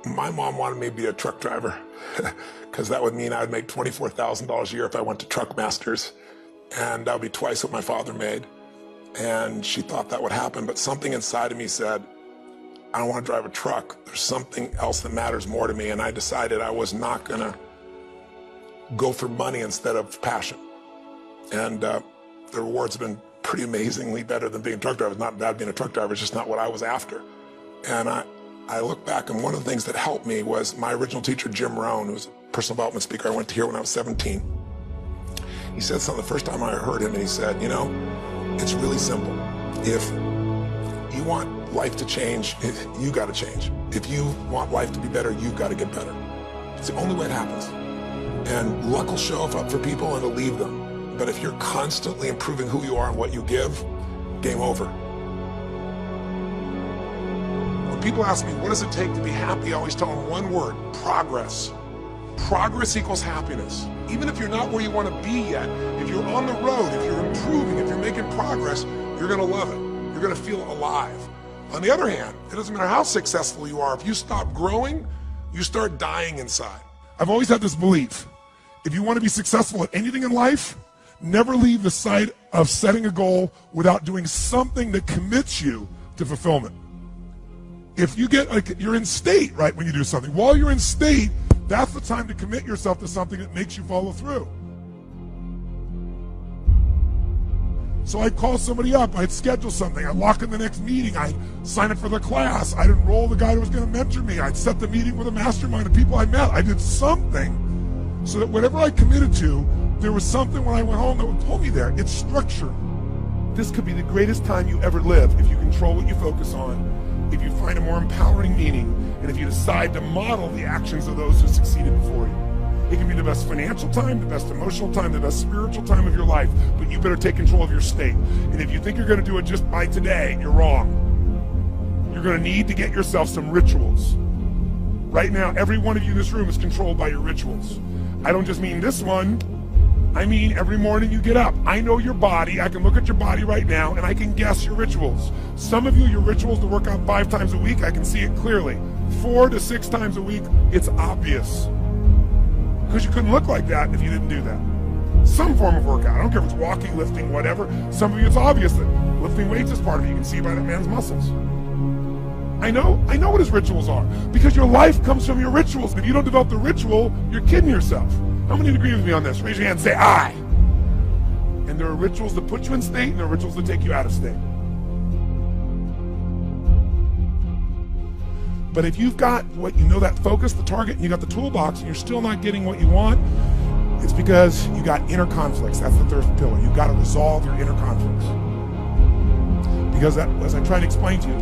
My mom wanted me to be a truck driver because that would mean I would make $24,000 a year if I went to Truck Masters, and that would be twice what my father made. And she thought that would happen, but something inside of me said, I don't want to drive a truck. There's something else that matters more to me, and I decided I was not going to go for money instead of passion. And the rewards have been pretty amazingly better than being a truck driver. It's not bad being a truck driver, it's just not what I was after. And I look back, and one of the things that helped me was my original teacher, Jim Rohn, who was a personal development speaker I went to hear when I was 17. He said something the first time I heard him, and he said, you know, it's really simple. If you want life to change, you got to change. If you want life to be better, you've got to get better. It's the only way it happens. And luck will show up for people and it'll leave them. But if you're constantly improving who you are and what you give, game over. When people ask me, what does it take to be happy? I always tell them one word: progress. Progress equals happiness. Even if you're not where you want to be yet, if you're on the road, if you're improving, if you're making progress, you're going to love it. You're going to feel alive. On the other hand, it doesn't matter how successful you are. If you stop growing, you start dying inside. I've always had this belief: if you want to be successful at anything in life, never leave the sight of setting a goal without doing something that commits you to fulfillment. If you get, like, you're in state, right, when you do something. While you're in state, that's the time to commit yourself to something that makes you follow through. So I'd call somebody up, I'd schedule something, I'd lock in the next meeting, I'd sign up for the class, I'd enroll the guy who was going to mentor me, I'd set the meeting with a mastermind of people I met. I did something so that whatever I committed to, there was something when I went home that would pull me there. It's structure. This could be the greatest time you ever live if you control what you focus on, if you find a more empowering meaning, and if you decide to model the actions of those who succeeded before you. It can be the best financial time, the best emotional time, the best spiritual time of your life, but you better take control of your state. And if you think you're going to do it just by today, you're wrong. You're going to need to get yourself some rituals. Right now, every one of you in this room is controlled by your rituals. I don't just mean this one. I mean every morning you get up. I know your body. I can look at your body right now, and I can guess your rituals. Some of you, your rituals to work out 5 times a week, I can see it clearly. 4 to 6 times a week, it's obvious. Because you couldn't look like that if you didn't do that. Some form of workout. I don't care if it's walking, lifting, whatever. Some of you, it's obvious that lifting weights is part of it. You can see by that man's muscles. I know what his rituals are. Because your life comes from your rituals. If you don't develop the ritual, you're kidding yourself. How many agree with me on this? Raise your hand and say, I. And there are rituals that put you in state, and there are rituals that take you out of state. But if you've got what you know, that focus, the target, and you got the toolbox, and you're still not getting what you want, it's because you got inner conflicts. That's the third pillar. You've got to resolve your inner conflicts. Because that, as I try to explain to you,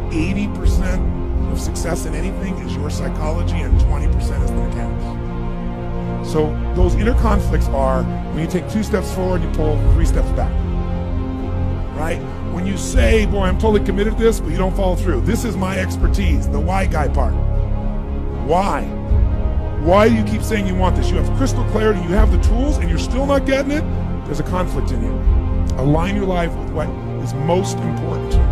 80% of success in anything is your psychology, and 20% is the mechanics. So those inner conflicts are when you take 2 steps forward, you pull 3 steps back. Right? When you say, boy, I'm totally committed to this, but you don't follow through. This is my expertise, the why guy part. Why? Why do you keep saying you want this? You have crystal clarity, you have the tools, and you're still not getting it? There's a conflict in you. Align your life with what is most important to you.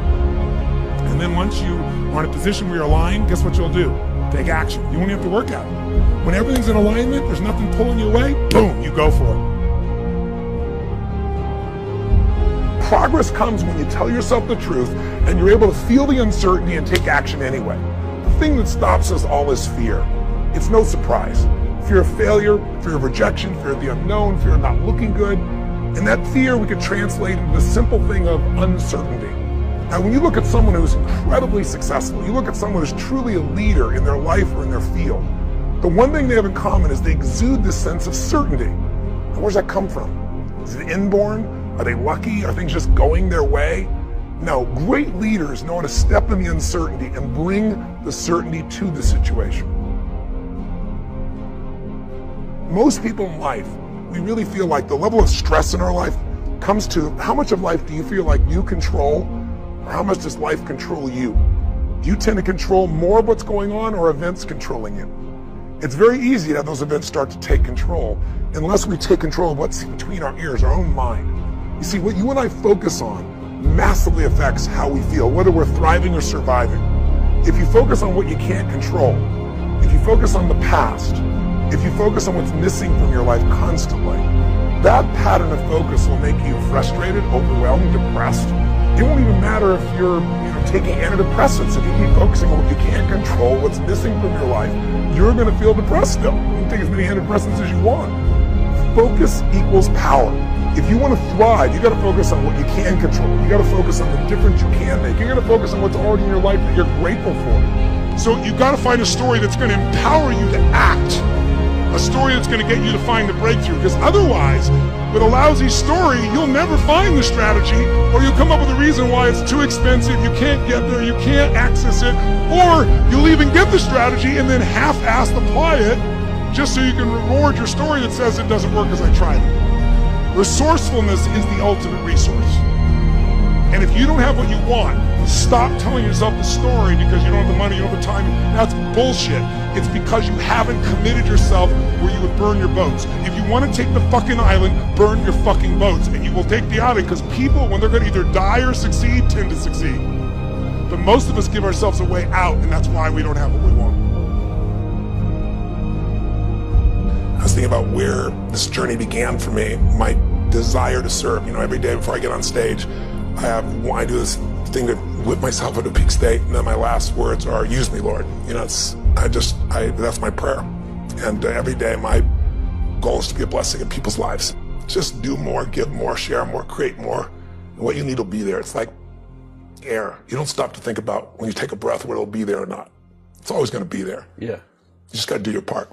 And then once you are in a position where you're aligned, guess what you'll do? Take action. You won't have to work at it. When everything's in alignment, there's nothing pulling you away, boom, you go for it. Progress comes when you tell yourself the truth and you're able to feel the uncertainty and take action anyway. The thing that stops us all is fear. It's no surprise. Fear of failure, fear of rejection, fear of the unknown, fear of not looking good. And that fear we could translate into the simple thing of uncertainty. Now, when you look at someone who's incredibly successful, you look at someone who's truly a leader in their life or in their field, the one thing they have in common is they exude this sense of certainty. Now, where's that come from? Is it inborn? Are they lucky? Are things just going their way? No, great leaders know how to step in the uncertainty and bring the certainty to the situation. Most people in life, we really feel like the level of stress in our life comes to how much of life do you feel like you control, or how much does life control you? Do you tend to control more of what's going on, or events controlling you? It's very easy to have those events start to take control unless we take control of what's between our ears, our own mind. You see, what you and I focus on massively affects how we feel, whether we're thriving or surviving. If you focus on what you can't control, if you focus on the past, if you focus on what's missing from your life constantly, that pattern of focus will make you frustrated, overwhelmed, depressed. It won't even matter if you're taking antidepressants. If you keep focusing on what you can't control, what's missing from your life, you're going to feel depressed still. You can take as many antidepressants as you want. Focus equals power. If you want to thrive, you got to focus on what you can control. You got to focus on the difference you can make. You got to focus on what's already in your life that you're grateful for. So you got to find a story that's going to empower you to act. A story that's going to get you to find the breakthrough. Because otherwise, with a lousy story, you'll never find the strategy, or you'll come up with a reason why it's too expensive, you can't get there, you can't access it, or you'll even get the strategy and then half-assed apply it just so you can reward your story that says it doesn't work because I tried it. Resourcefulness is the ultimate resource. And if you don't have what you want, stop telling yourself the story because you don't have the money, you don't have the time. That's bullshit. It's because you haven't committed yourself where you would burn your boats. If you want to take the fucking island, burn your fucking boats. And you will take the island because people, when they're going to either die or succeed, tend to succeed. But most of us give ourselves a way out, and that's why we don't have what we want. I was thinking about where this journey began for me, my desire to serve. Every day before I get on stage, I do this thing to whip myself into a peak state, and then my last words are, use me, Lord. That's my prayer. And every day my goal is to be a blessing in people's lives. Just do more, give more, share more, create more. And what you need will be there. It's like air. You don't stop to think about when you take a breath whether it'll be there or not. It's always going to be there. Yeah. You just got to do your part.